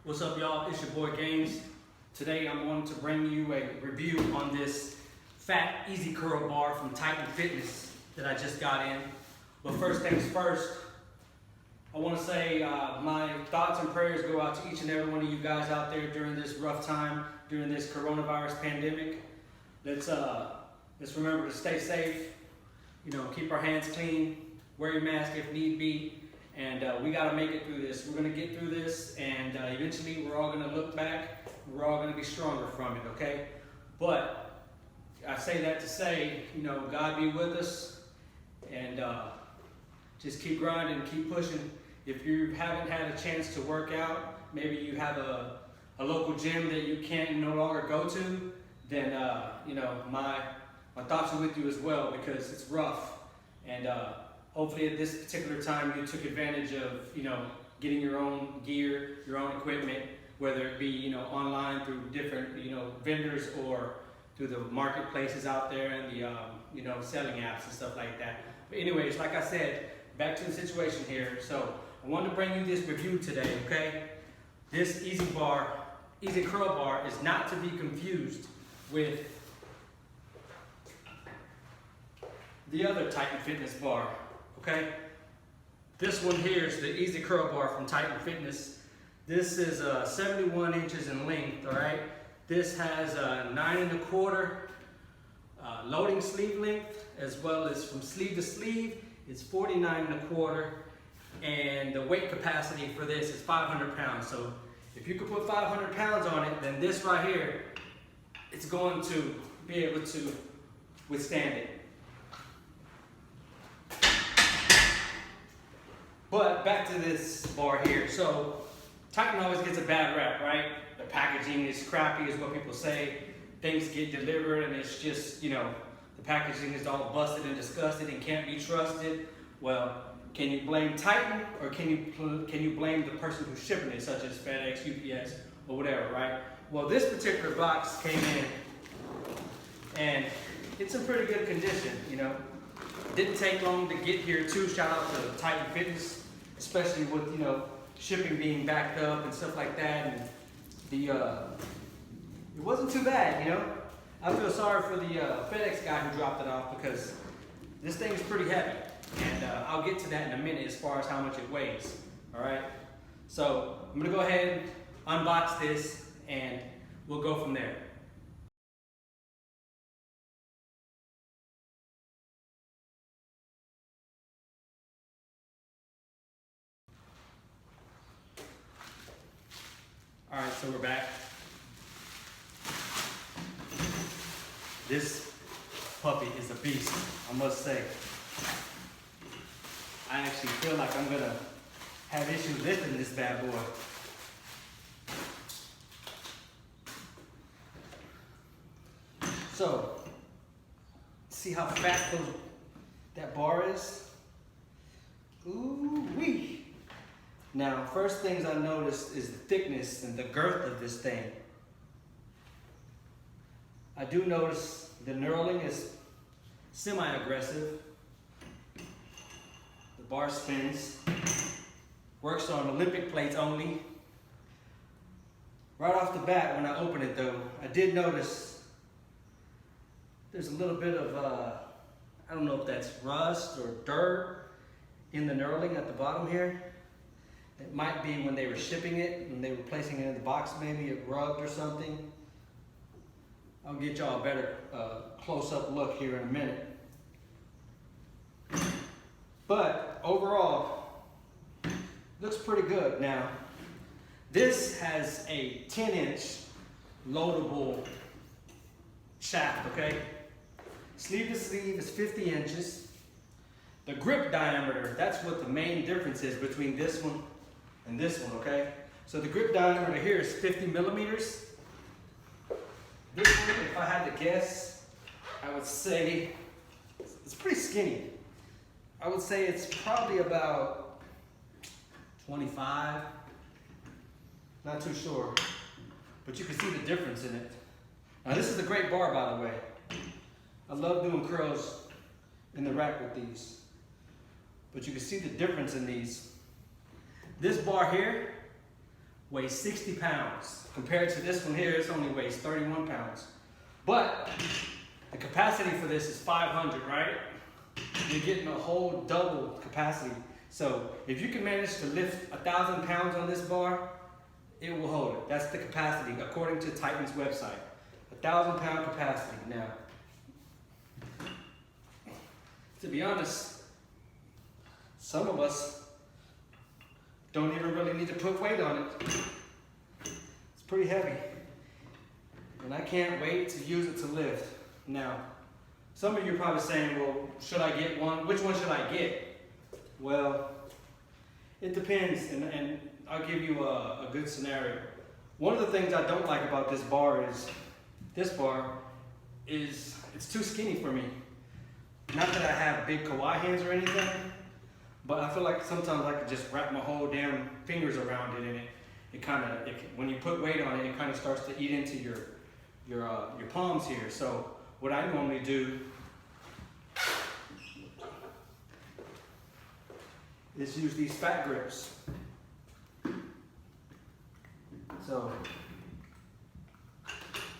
What's up, y'all? It's your boy Games. Today I'm going to bring you a review on this fat easy curl bar from Untitled Fitness that I just got in. But first things first, I want to say my thoughts and prayers go out to each and every one of you guys out there during this rough time, during this coronavirus pandemic. Let's remember to stay safe. You know, keep our hands clean, wear your mask if need be. And we got to make it through this. We're going to get through this, and eventually we're all going to look back. We're all going to be stronger from it, okay? But I say that to say, you know, God be with us, and just keep grinding, keep pushing. If you haven't had a chance to work out, maybe you have a local gym that you can't no longer go to, then, you know, my thoughts are with you as well, because it's rough. And hopefully at this particular time you took advantage of, you know, getting your own gear, your own equipment, whether it be, you know, online through different, you know, vendors or through the marketplaces out there and the, you know, selling apps and stuff like that. But anyways, like I said, back to the situation here. So I wanted to bring you this review today, okay? This easy curl bar is not to be confused with the other Untitled Fitness bar. Okay, this one here is the easy curl bar from Untitled Fitness. This is 71 inches in length, all right? This has 9 1/4 loading sleeve length, as well as from sleeve to sleeve, it's 49 1/4, and the weight capacity for this is 500 pounds. So if you could put 500 pounds on it, then this right here, it's going to be able to withstand it. But back to this bar here. So Titan always gets a bad rap, right? The packaging is crappy is what people say. Things get delivered and it's just, you know, the packaging is all busted and disgusted and can't be trusted. Well, can you blame Titan, or can you blame the person who's shipping it, such as FedEx, UPS, or whatever, right? Well, this particular box came in and it's in pretty good condition, you know. Didn't take long to get here too. Shout out to Untitled Fitness, especially with, you know, shipping being backed up and stuff like that. And the it wasn't too bad, you know. I feel sorry for the FedEx guy who dropped it off, because this thing is pretty heavy, and I'll get to that in a minute as far as how much it weighs. All right. So I'm gonna go ahead and unbox this, and we'll go from there. All right, so we're back. This puppy is a beast, I must say. I actually feel like I'm gonna have issues lifting this bad boy. So, see how fat that bar is? Ooh-wee. Now, first things I noticed is the thickness and the girth of this thing. I do notice the knurling is semi-aggressive. The bar spins. Works on Olympic plates only. Right off the bat, when I open it though, I did notice there's a little bit of, I don't know if that's rust or dirt in the knurling at the bottom here. It might be when they were shipping it and they were placing it in the box, maybe it rubbed or something. I'll get y'all a better close-up look here in a minute. But overall, looks pretty good. Now, this has a 10-inch loadable shaft, okay? Sleeve to sleeve is 50 inches. The grip diameter, that's what the main difference is between this one and this one, okay? So the grip diameter here is 50 millimeters. This one, if I had to guess, I would say it's pretty skinny. I would say it's probably about 25. Not too sure, but you can see the difference in it. Now this is a great bar, by the way. I love doing curls in the rack with these, but you can see the difference in these. This bar here weighs 60 pounds. Compared to this one here, it only weighs 31 pounds. But the capacity for this is 500, right? You're getting a whole double capacity. So if you can manage to lift 1,000 pounds on this bar, it will hold it. That's the capacity according to Titan's website. 1,000 pound capacity. Now, to be honest, some of us don't even really need to put weight on it. It's pretty heavy. And I can't wait to use it to lift. Now, some of you are probably saying, well, should I get one? Which one should I get? Well, it depends, and I'll give you a good scenario. One of the things I don't like about this bar is it's too skinny for me. Not that I have big kawaii hands or anything, but I feel like sometimes I could just wrap my whole damn fingers around it, and when you put weight on it, it kind of starts to eat into your palms here. So what I normally do is use these fat grips. So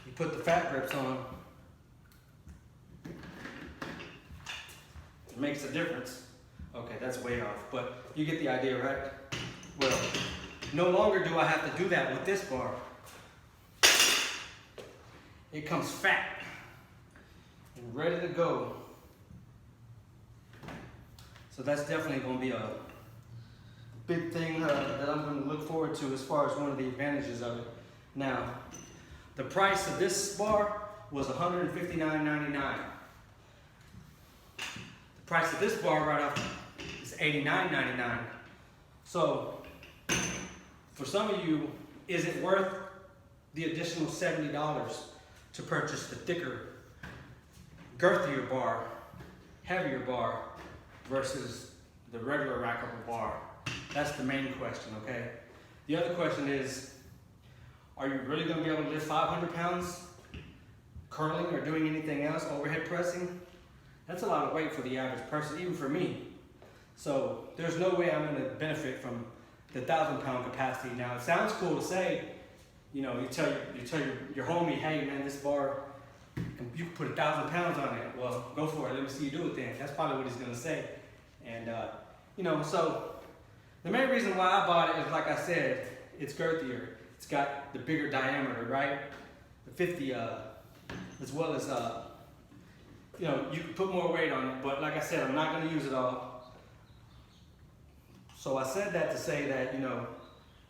you put the fat grips on, it makes a difference. Okay, that's way off, but you get the idea, right? Well, no longer do I have to do that with this bar. It comes fat and ready to go. So that's definitely going to be a big thing that I'm going to look forward to as far as one of the advantages of it. Now, the price of this bar was $159.99. The price of this bar right off is $89.99. So, for some of you, is it worth the additional $70 to purchase the thicker, girthier bar, heavier bar, versus the regular Rackable bar? That's the main question, okay? The other question is, are you really gonna be able to lift 500 pounds curling or doing anything else, overhead pressing? That's a lot of weight for the average person, even for me. So there's no way I'm gonna benefit from the 1,000 pound capacity. Now, it sounds cool to say, you know, you tell your homie, hey man, this bar, you can put 1,000 pounds on it. Well, go for it, let me see you do it then. That's probably what he's gonna say. And you know, so the main reason why I bought it is, like I said, it's girthier. It's got the bigger diameter, right? The 50, as well as, you know, you can put more weight on it, but like I said, I'm not gonna use it all. So I said that to say that, you know,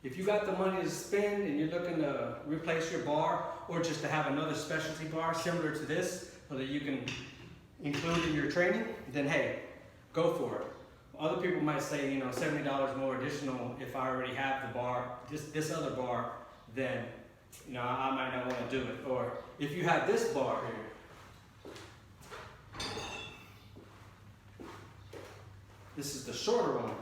if you got the money to spend and you're looking to replace your bar, or just to have another specialty bar similar to this, so that you can include in your training, then hey, go for it. Other people might say, you know, $70 more additional if I already have the bar, this other bar, then, you know, I might not want to do it. Or if you have this bar here, this is the shorter one.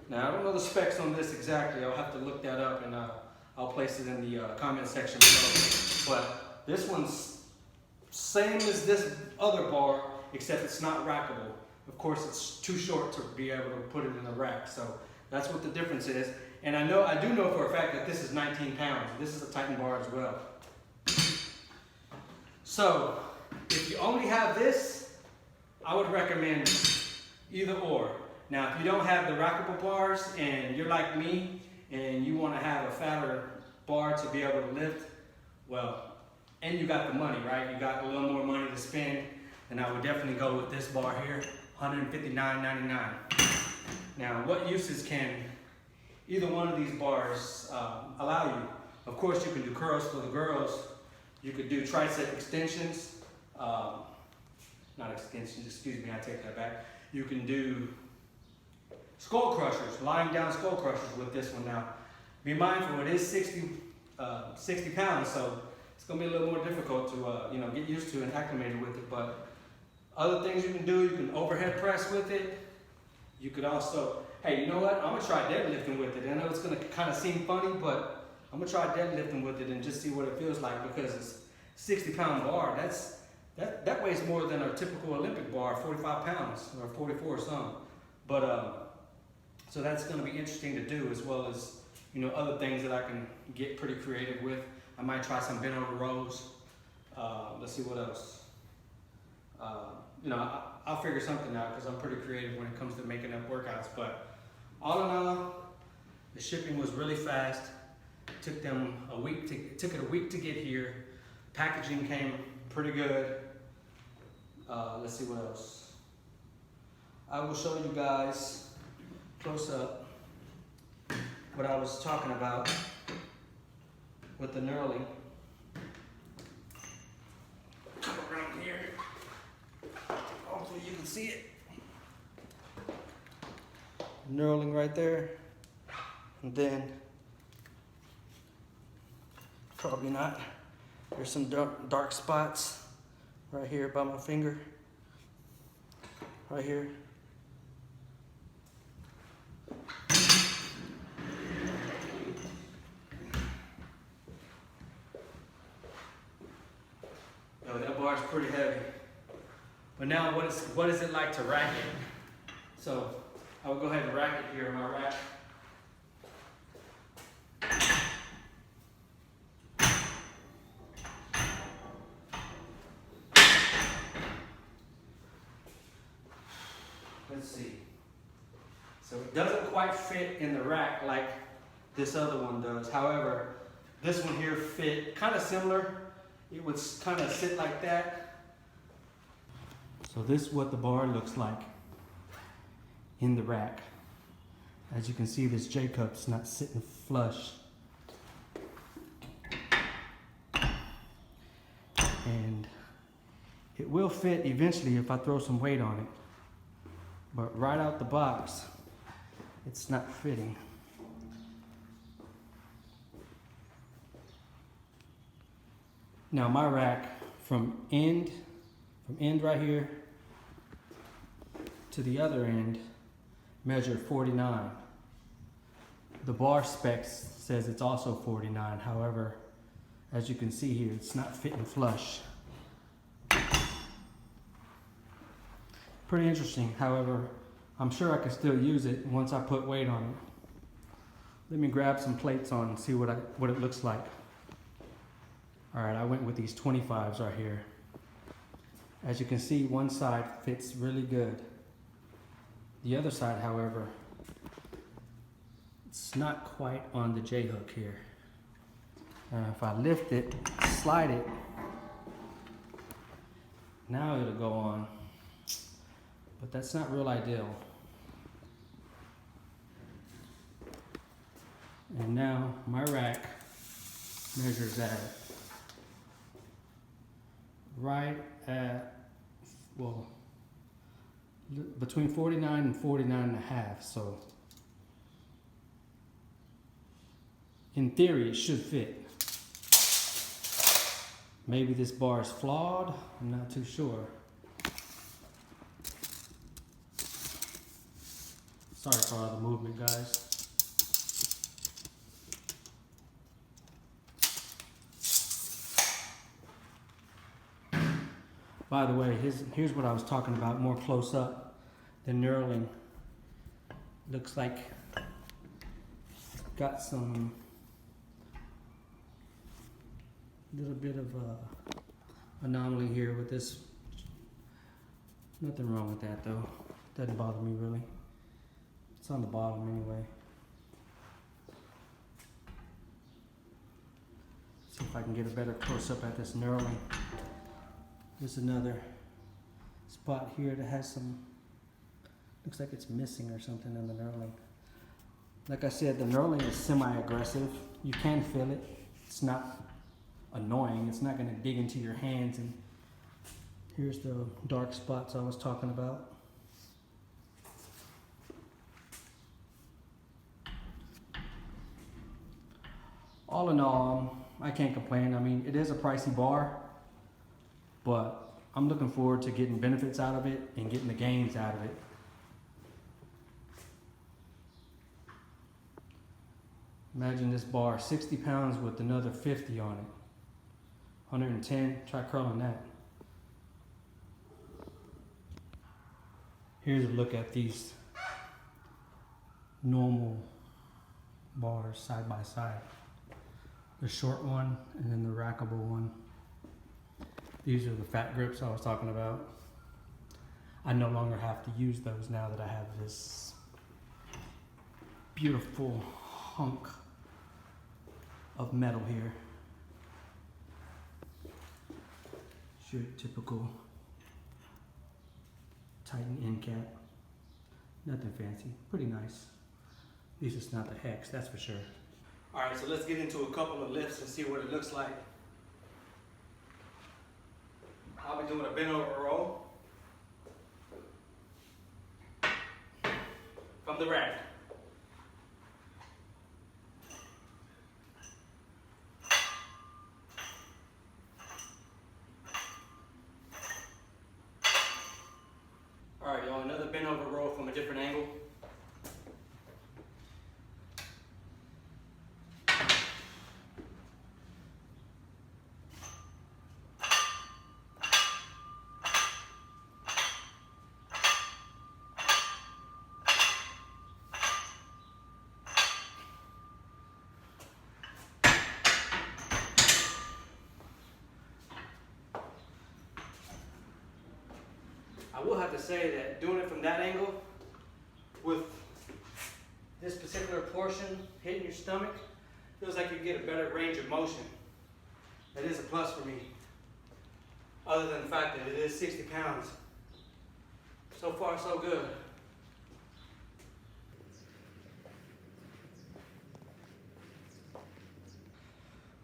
Now, I don't know the specs on this exactly. I'll have to look that up, and I'll place it in the comment section below. But this one's same as this other bar, except it's not rackable. Of course, it's too short to be able to put it in a rack. So that's what the difference is. And I do know for a fact that this is 19 pounds. This is a Titan bar as well. So if you only have this, I would recommend either or. Now, if you don't have the Rackable bars and you're like me and you want to have a fatter bar to be able to lift, well, and you got the money, right? You got a little more money to spend, then I would definitely go with this bar here, $159.99. Now, what uses can either one of these bars allow you? Of course, you can do curls for the girls. You could do tricep extensions. Not extensions, excuse me, I take that back. You can do skull crushers, lying down skull crushers with this one. Now, be mindful, it is 60 pounds, so it's gonna be a little more difficult to you know, get used to and acclimated with it. But other things you can do, you can overhead press with it. You could also, hey, you know what? I'm gonna try deadlifting with it. I know it's gonna kind of seem funny, but I'm gonna try deadlifting with it and just see what it feels like, because it's 60-pound bar. That weighs more than a typical Olympic bar, 45 pounds or 44 or something. But so that's gonna be interesting to do, as well as, you know, other things that I can get pretty creative with. I might try some bent over rows. Let's see what else. You know, I'll figure something out because I'm pretty creative when it comes to making up workouts. But all in all, the shipping was really fast. Took them a week took it a week to get here. Packaging came pretty good. Let's see what else. I will show you guys close up what I was talking about with the knurling. Come around here. Hopefully you can see it. Knurling right there. And then, probably not. There's some dark spots right here by my finger. Right here. Yo, that bar is pretty heavy. But now what is it like to rack it? So I will go ahead and rack it here in my rack. Let's see. So it doesn't quite fit in the rack like this other one does. However, this one here fit kind of similar. It would kind of sit like that. So this is what the bar looks like in the rack. As you can see, this J-cup's not sitting flush. And it will fit eventually if I throw some weight on it. But right out the box, it's not fitting. Now my rack from end right here to the other end measured 49. The bar specs says it's also 49. However, as you can see here, it's not fitting flush. Pretty interesting. However, I'm sure I can still use it once I put weight on it. Let me grab some plates on and see what it looks like. All right, I went with these 25s right here. As you can see, one side fits really good. The other side, however, it's not quite on the J-hook here. If I lift it, slide it, now it'll go on. But that's not real ideal. And now my rack measures at right at, well, between 49 and 49 and a half. So in theory, it should fit. Maybe this bar is flawed. I'm not too sure. Sorry for all the movement, guys. By the way, here's what I was talking about more close up. The knurling looks like got some little bit of anomaly here with this. Nothing wrong with that though. Doesn't bother me really. It's on the bottom anyway. See if I can get a better close up at this knurling. There's another spot here that has some, looks like it's missing or something in the knurling. Like I said, the knurling is semi-aggressive. You can feel it. It's not annoying. It's not going to dig into your hands. And here's the dark spots I was talking about. All in all, I can't complain. I mean, it is a pricey bar, but I'm looking forward to getting benefits out of it and getting the gains out of it. Imagine this bar, 60 pounds with another 50 on it. 110, try curling that. Here's a look at these normal bars side by side. The short one and then the rackable one. These are the fat grips I was talking about. I no longer have to use those now that I have this beautiful hunk of metal here. It's your typical Titan end cap. Nothing fancy, pretty nice. At least it's not the Hex, that's for sure. All right, so let's get into a couple of lifts and see what it looks like. I'll be doing a bent over row from the rack. All right, y'all, another bent over row from a different angle. I will have to say that doing it from that angle with this particular portion hitting your stomach feels like you get a better range of motion. That is a plus for me. Other than the fact that it is 60 pounds. So far, so good.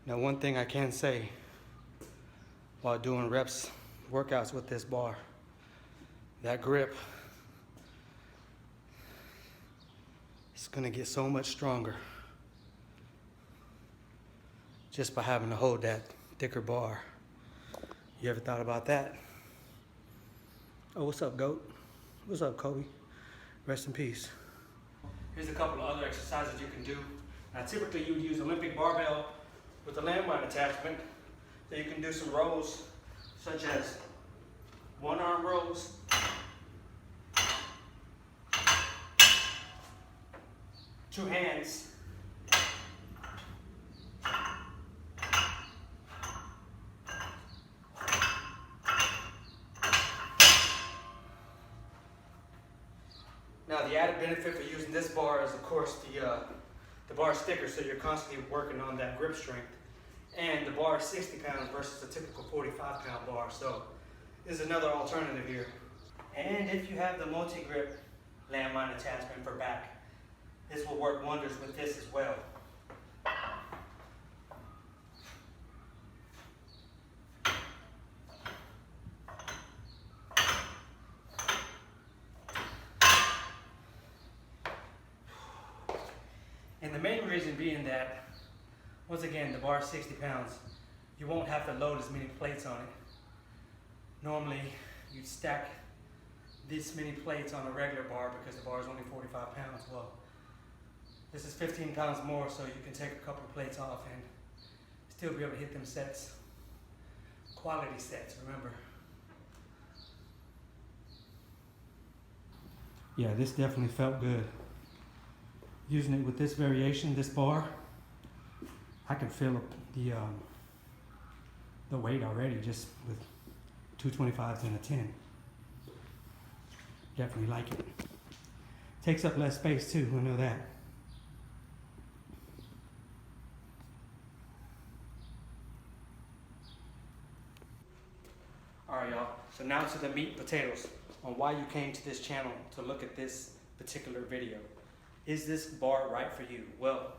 Now, one thing I can say while doing reps, workouts with this bar, that grip is gonna get so much stronger just by having to hold that thicker bar. You ever thought about that? Oh, what's up, GOAT? What's up, Kobe? Rest in peace. Here's a couple of other exercises you can do. Now, typically you would use Olympic barbell with a landmine attachment. So you can do some rows such as one arm rows, two hands, now the added benefit for using this bar is of course the bar is thicker, so you're constantly working on that grip strength. And the bar is 60 pounds versus a typical 45-pound bar, so this is another alternative here. And if you have the multi-grip landmine attachment for back, this will work wonders with this as well. And the main reason being that, once again, the bar is 60 pounds. You won't have to load as many plates on it. Normally, you'd stack this many plates on a regular bar because the bar is only 45 pounds. Well, this is 15 pounds more, so you can take a couple of plates off and still be able to hit them sets. Quality sets, remember. Yeah, this definitely felt good. Using it with this variation, this bar, I can feel the weight already just with 225s and a 10. Definitely like it. Takes up less space too, I know that. Alright y'all, so now to the meat and potatoes on why you came to this channel to look at this particular video. Is this bar right for you? Well,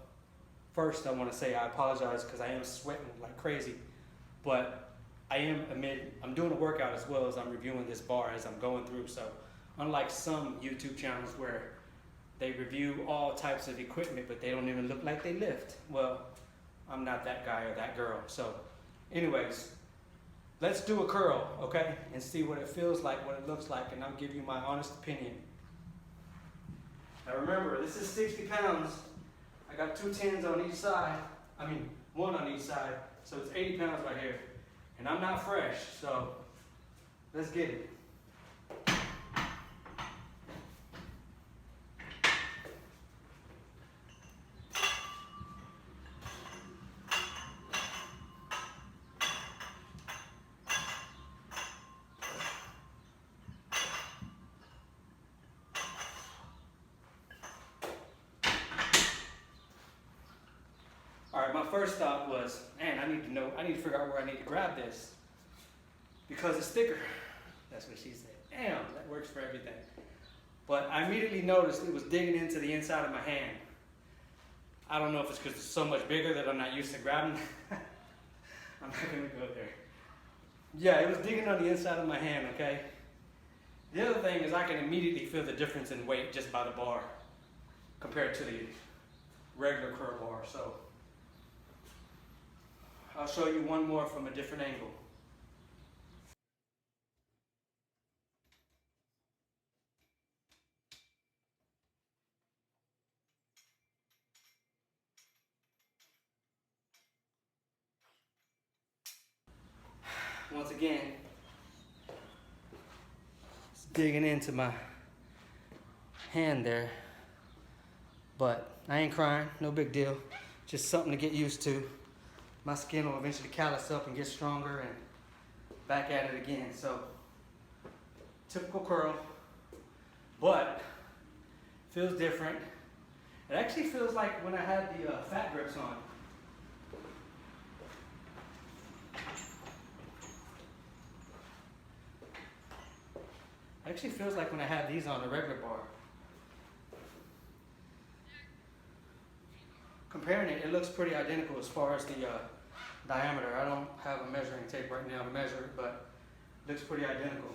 first I want to say I apologize because I am sweating like crazy, but I'm doing a workout as well as I'm reviewing this bar as I'm going through. So unlike some YouTube channels where they review all types of equipment but they don't even look like they lift, well, I'm not that guy or that girl. So anyways, let's do a curl, okay? And see what it feels like, what it looks like, and I'll give you my honest opinion. Now remember, this is 60 pounds. I got 2 10s on each side. I mean, 1 on each side. So it's 80 pounds right here. And I'm not fresh, so let's get it. right, my first thought was, man, I need to figure out where I need to grab this because it's thicker. That's what she said. Damn, that works for everything. But I immediately noticed it was digging into the inside of my hand. I don't know if it's because it's so much bigger that I'm not used to grabbing. I'm not gonna go there. Yeah, it was digging on the inside of my hand, okay? The other thing is I can immediately feel the difference in weight just by the bar compared to the regular curl bar. So I'll show you one more from a different angle. Once again, it's digging into my hand there, but I ain't crying, no big deal. Just something to get used to. My skin will eventually callus up and get stronger and back at it again. So, typical curl, but feels different. It actually feels like when I had the fat grips on. Actually feels like when I have these on the regular bar. Comparing it, it looks pretty identical as far as the diameter. I don't have a measuring tape right now to measure it, but it looks pretty identical.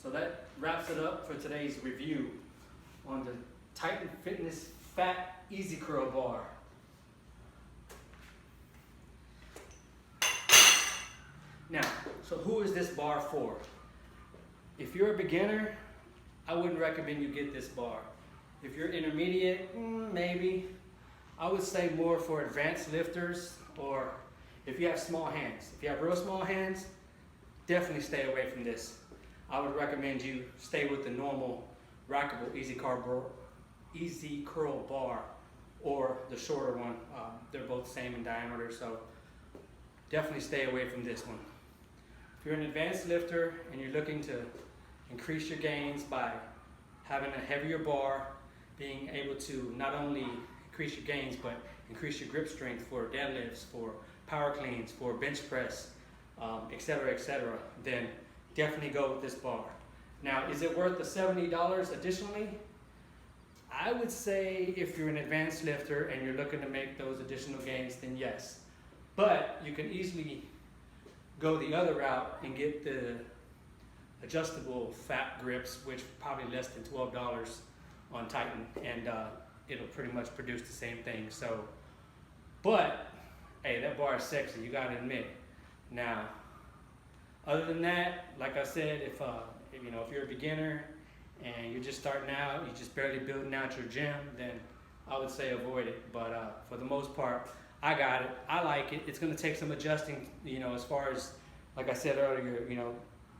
So that wraps it up for today's review on the Titan Fitness Fat Easy Curl Bar. Now, so who is this bar for? If you're a beginner, I wouldn't recommend you get this bar. If you're intermediate, maybe. I would say more for advanced lifters, or if you have small hands. If you have real small hands, definitely stay away from this. I would recommend you stay with the normal Rackable Easy Curl Bar or the shorter one. They're both the same in diameter, so definitely stay away from this one. If you're an advanced lifter and you're looking to increase your gains by having a heavier bar, being able to not only increase your gains, but increase your grip strength for deadlifts, for power cleans, for bench press, etc., then definitely go with this bar. Now, is it worth the $70 additionally? I would say if you're an advanced lifter and you're looking to make those additional gains, then yes. But you can easily go the other route and get the adjustable fat grips, which probably less than $12 on Titan, and it'll pretty much produce the same thing. So, but hey, that bar is sexy, you gotta admit. Now, other than that, like I said, if you're a beginner and you're just starting out, you're just barely building out your gym, then I would say avoid it. But for the most part, I got it. I like it. It's going to take some adjusting, as far as, like I said earlier,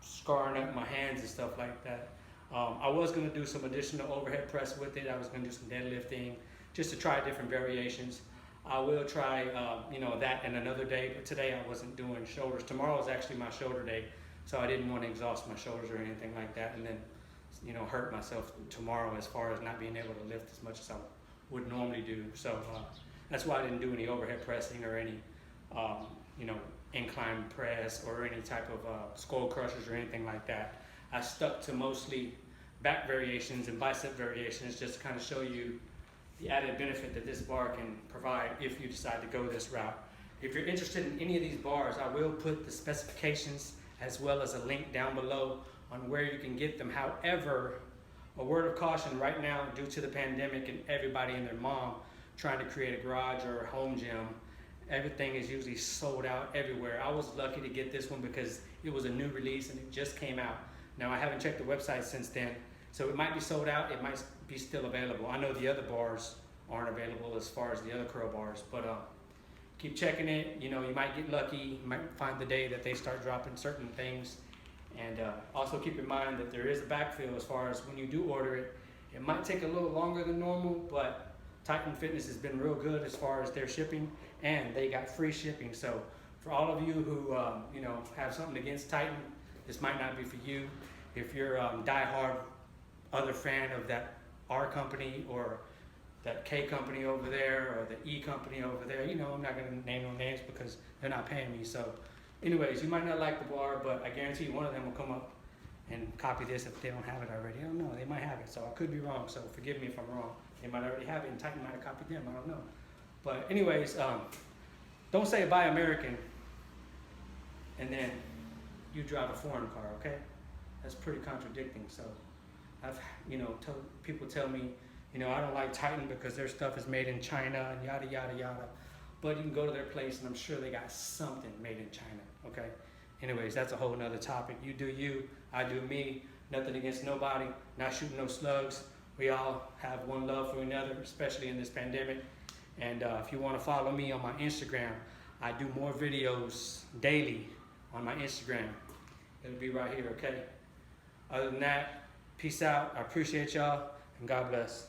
scarring up my hands and stuff like that. I was going to do some additional overhead press with it. I was going to do some deadlifting just to try different variations. I will try, that in another day, but today I wasn't doing shoulders. Tomorrow is actually my shoulder day, so I didn't want to exhaust my shoulders or anything like that, and then, hurt myself tomorrow as far as not being able to lift as much as I would normally do. So that's why I didn't do any overhead pressing or any, incline press or any type of skull crushers or anything like that. I stuck to mostly back variations and bicep variations just to kind of show you the added benefit that this bar can provide if you decide to go this route. If you're interested in any of these bars, I will put the specifications as well as a link down below on where you can get them. However, a word of caution right now, due to the pandemic and everybody and their mom trying to create a garage or a home gym, everything is usually sold out everywhere. I was lucky to get this one because it was a new release and it just came out. Now, I haven't checked the website since then, so it might be sold out, it might be still available. I know the other bars aren't available as far as the other curl bars, but keep checking it. You might get lucky, you might find the day that they start dropping certain things. And also keep in mind that there is a backfill as far as when you do order it. It might take a little longer than normal, but Titan Fitness has been real good as far as their shipping, and they got free shipping. So for all of you who have something against Titan, this might not be for you. If you're a diehard other fan of our company, or that K company over there or the E company over there. You know, I'm not gonna name no names because they're not paying me. So anyways, you might not like the bar, but I guarantee you one of them will come up and copy this if they don't have it already. I don't know, they might have it, so I could be wrong, so forgive me if I'm wrong. They might already have it and Titan might have copied them, I don't know. But anyways, don't say buy American and then you drive a foreign car, okay? That's pretty contradicting. So I've, you know, people tell me, you know, I don't like Titan because their stuff is made in China and yada, yada, yada. But you can go to their place and I'm sure they got something made in China, okay? Anyways, that's a whole nother topic. You do you, I do me. Nothing against nobody, not shooting no slugs. We all have one love for another, especially in this pandemic. And if you want to follow me on my Instagram, I do more videos daily on my Instagram. It'll be right here, okay? Other than that, peace out. I appreciate y'all, and God bless.